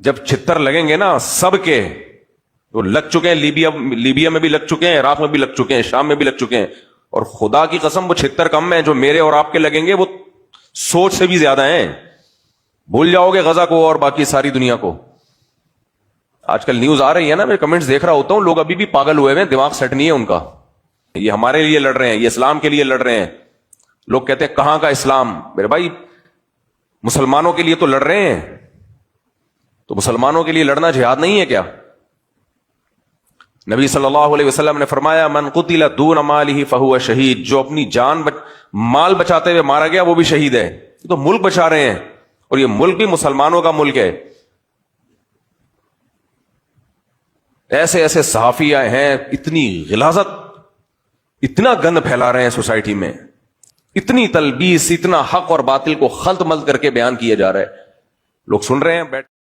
जब छितर लगेंगे ना सबके, तो लग चुके हैं, लीबिया में भी लग चुके हैं, इराक में भी लग चुके हैं, शाम में भी लग चुके हैं, और खुदा की कसम वो छितर कम है, जो मेरे और आपके लगेंगे वो सोच से भी ज्यादा हैं। भूल जाओगे गजा को और बाकी सारी दुनिया को। आजकल न्यूज आ रही है ना, मैं कमेंट्स देख रहा होता हूं, लोग अभी भी पागल हुए हैं, दिमाग सेट नहीं है उनका। ये हमारे लिए लड़ रहे हैं, ये इस्लाम के लिए लड़ रहे हैं। लोग कहते हैं कहां का इस्लाम? मेरे भाई मुसलमानों के लिए तो लड़ रहे हैं, तो मुसलमानों के लिए लड़ना जिहाद नहीं है क्या? नबी सल्लल्लाहु अलैहि वसल्लम ने फरमाया, मन कुतिला दून मालिही फहुवा शहीद, जो अपनी माल बचाते हुए मारा गया वो भी शहीद है। तो मुल्क बचा रहे हैं, और ये मुल्क भी मुसलमानों का मुल्क है। ऐसे ऐसे सहाफी आए हैं, इतनी गिलाजत, इतना गंद फैला रहे हैं सोसाइटी में, इतनी तलबीस, इतना हक और बातिल को खल्त मल्त करके बयान किया जा रहा है। लोग सुन रहे हैं बैठ